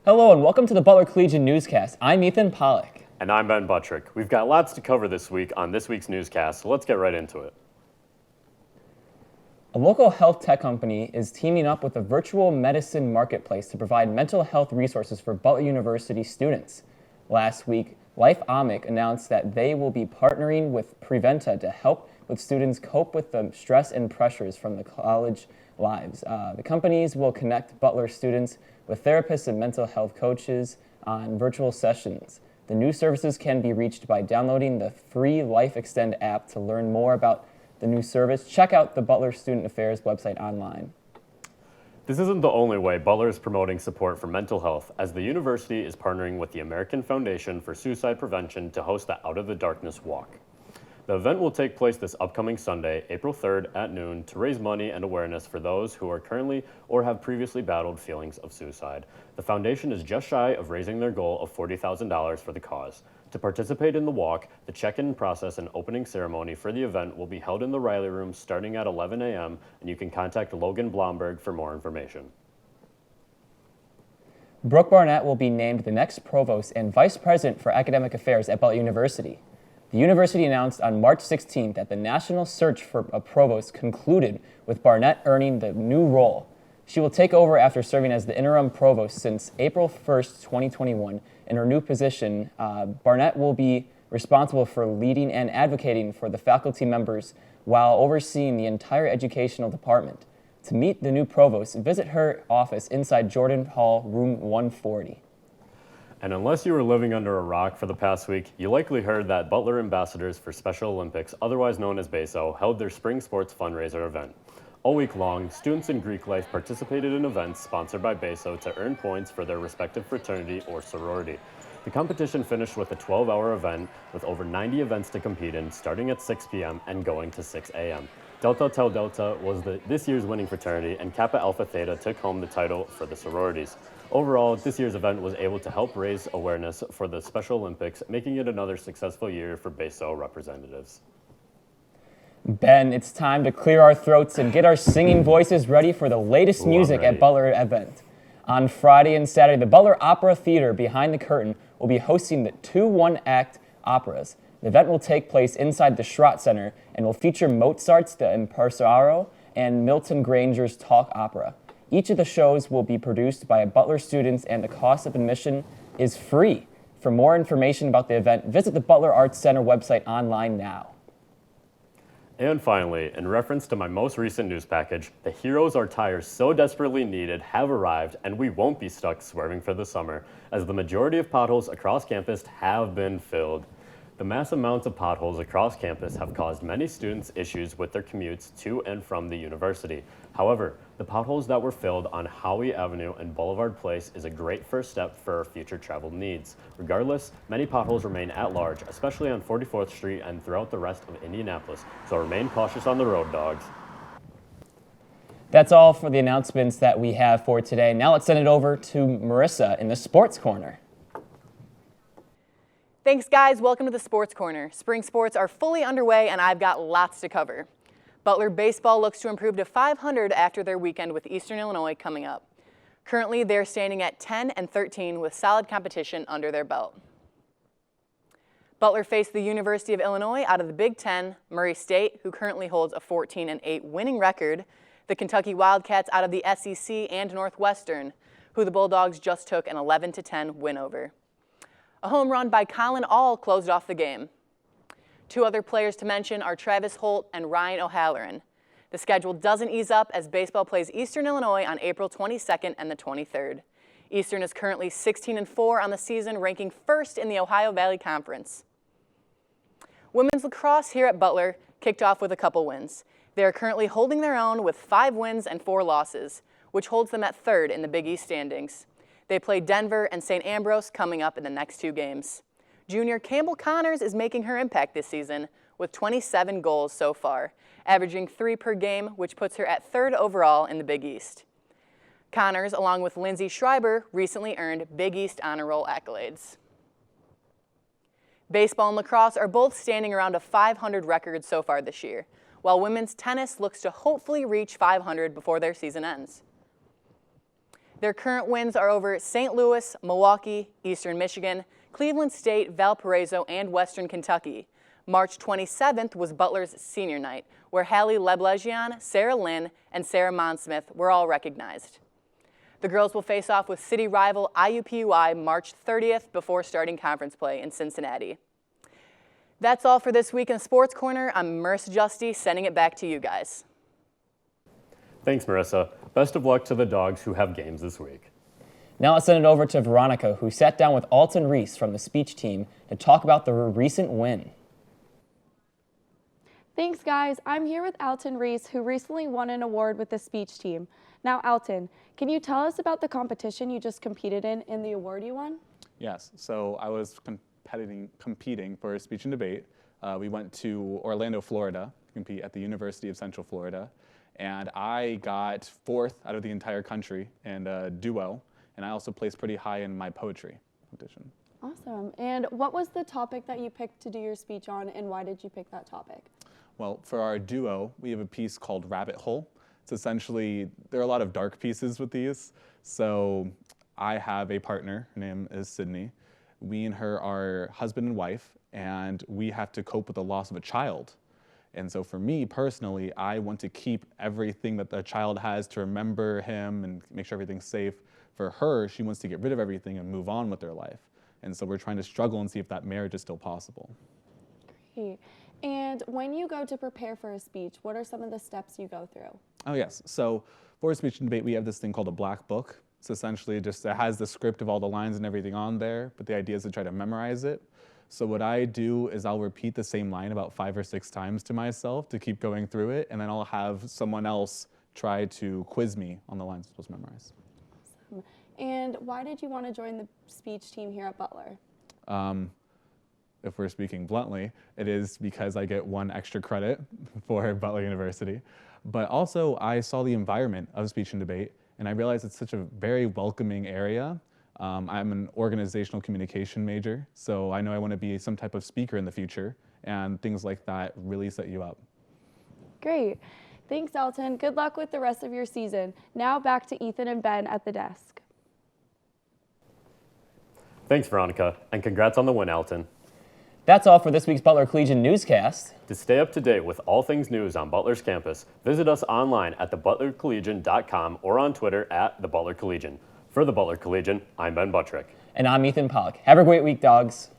Hello and welcome to the Butler Collegian Newscast. I'm Ethan Pollock. And I'm Ben Buttrick. We've got lots to cover this week on this week's newscast, so let's get right into it. A local health tech company is teaming up with a virtual medicine marketplace to provide mental health resources for Butler University students. Last week, Life Amic announced that they will be partnering with Preventa to help with students cope with the stress and pressures from the college lives. The companies will connect Butler students with therapists and mental health coaches on virtual sessions. The new services can be reached by downloading the free Life Extend app. To learn more about the new service, check out the Butler Student Affairs website online. This isn't the only way Butler is promoting support for mental health, as the university is partnering with the American Foundation for Suicide Prevention to host the Out of the Darkness Walk. The event will take place this upcoming Sunday, April 3rd at noon, to raise money and awareness for those who are currently or have previously battled feelings of suicide. The foundation is just shy of raising their goal of $40,000 for the cause. To participate in the walk, the check-in process and opening ceremony for the event will be held in the Riley Room starting at 11 a.m., and you can contact Logan Blomberg for more information. Brooke Barnett will be named the next provost and vice president for academic affairs at Butler University. The university announced on March 16th that the national search for a provost concluded, with Barnett earning the new role. She will take over after serving as the interim provost since April 1st, 2021. In her new position, Barnett will be responsible for leading and advocating for the faculty members while overseeing the entire educational department. To meet the new provost, visit her office inside Jordan Hall, room 140. And unless you were living under a rock for the past week, you likely heard that Butler Ambassadors for Special Olympics, otherwise known as BASO, held their spring sports fundraiser event. All week long, students in Greek life participated in events sponsored by BASO to earn points for their respective fraternity or sorority. The competition finished with a 12-hour event with over 90 events to compete in, starting at 6 p.m. and going to 6 a.m. Delta Tau Delta was this year's winning fraternity, and Kappa Alpha Theta took home the title for the sororities. Overall, this year's event was able to help raise awareness for the Special Olympics, making it another successful year for BASO representatives. Ben, it's time to clear our throats and get our singing voices ready for the latest music at Butler event. On Friday and Saturday, the Butler Opera Theater Behind the Curtain will be hosting the two one-act operas. The event will take place inside the Schrott Center and will feature Mozart's The Impresario and Milton Granger's Talk Opera. Each of the shows will be produced by Butler students, and the cost of admission is free. For more information about the event, visit the Butler Arts Center website online now. And finally, in reference to my most recent news package, the heroes our tires so desperately needed have arrived, and we won't be stuck swerving for the summer, as the majority of potholes across campus have been filled. The mass amounts of potholes across campus have caused many students issues with their commutes to and from the university. However, the potholes that were filled on Howey Avenue and Boulevard Place is a great first step for our future travel needs. Regardless, many potholes remain at large, especially on 44th Street and throughout the rest of Indianapolis, so remain cautious on the road, dogs. That's all for the announcements that we have for today. Now let's send it over to Marisa in the Sports Corner. Thanks, guys. Welcome to the Sports Corner. Spring sports are fully underway, and I've got lots to cover. Butler baseball looks to improve to 500 after their weekend with Eastern Illinois coming up. Currently, they're standing at 10-13 with solid competition under their belt. Butler faced the University of Illinois out of the Big Ten, Murray State, who currently holds a 14-8 winning record, the Kentucky Wildcats out of the SEC, and Northwestern, who the Bulldogs just took an 11-10 win over. A home run by Colin All closed off the game. Two other players to mention are Travis Holt and Ryan O'Halloran. The schedule doesn't ease up as baseball plays Eastern Illinois on April 22nd and the 23rd. Eastern is currently 16-4 on the season, ranking first in the Ohio Valley Conference. Women's lacrosse here at Butler kicked off with a couple wins. They are currently holding their own with 5 wins and 4 losses, which holds them at third in the Big East standings. They play Denver and St. Ambrose coming up in the next 2 games. Junior Campbell Connors is making her impact this season with 27 goals so far, averaging 3 per game, which puts her at third overall in the Big East. Connors, along with Lindsay Schreiber, recently earned Big East Honor Roll accolades. Baseball and lacrosse are both standing around a 500 record so far this year, while women's tennis looks to hopefully reach 500 before their season ends. Their current wins are over St. Louis, Milwaukee, Eastern Michigan, Cleveland State, Valparaiso, and Western Kentucky. March 27th was Butler's senior night, where Hallie Leblegian, Sarah Lynn, and Sarah Monsmith were all recognized. The girls will face off with city rival IUPUI March 30th before starting conference play in Cincinnati. That's all for this week in the Sports Corner. I'm Marisa Justy, sending it back to you guys. Thanks, Marissa. Best of luck to the dogs who have games this week. Now let's send it over to Veronica, who sat down with Alton Reese from the speech team to talk about the recent win. Thanks, guys. I'm here with Alton Reese, who recently won an award with the speech team. Now, Alton, can you tell us about the competition you just competed in and the award you won? Yes, so I was competing for speech and debate. We went to Orlando, Florida, to compete at the University of Central Florida, and I got 4th out of the entire country in a duo, and I also placed pretty high in my poetry competition. Awesome. And what was the topic that you picked to do your speech on, and why did you pick that topic? Well, for our duo, we have a piece called Rabbit Hole. It's essentially, there are a lot of dark pieces with these. So I have a partner, her name is Sydney. We and her are husband and wife, and we have to cope with the loss of a child. And so for me personally, I want to keep everything that the child has to remember him and make sure everything's safe. For her, she wants to get rid of everything and move on with their life. And so we're trying to struggle and see if that marriage is still possible. Great. And when you go to prepare for a speech, what are some of the steps you go through? Oh yes, so for speech and debate, we have this thing called a black book. It's essentially just, it has the script of all the lines and everything on there, but the idea is to try to memorize it. So what I do is I'll repeat the same line about 5 or 6 times to myself to keep going through it, and then I'll have someone else try to quiz me on the lines I'm supposed to memorize. Awesome. And why did you want to join the speech team here at Butler? If we're speaking bluntly, it is because I get 1 extra credit for Butler University. But also, I saw the environment of speech and debate, and I realized it's such a very welcoming area. I'm an organizational communication major, so I know I want to be some type of speaker in the future, and things like that really set you up. Great. Thanks, Alton. Good luck with the rest of your season. Now back to Ethan and Ben at the desk. Thanks, Veronica, and congrats on the win, Alton. That's all for this week's Butler Collegian Newscast. To stay up to date with all things news on Butler's campus, visit us online at thebutlercollegian.com or on Twitter at thebutlercollegian. For the Butler Collegian, I'm Ben Buttrick. And I'm Ethan Pollock. Have a great week, dogs.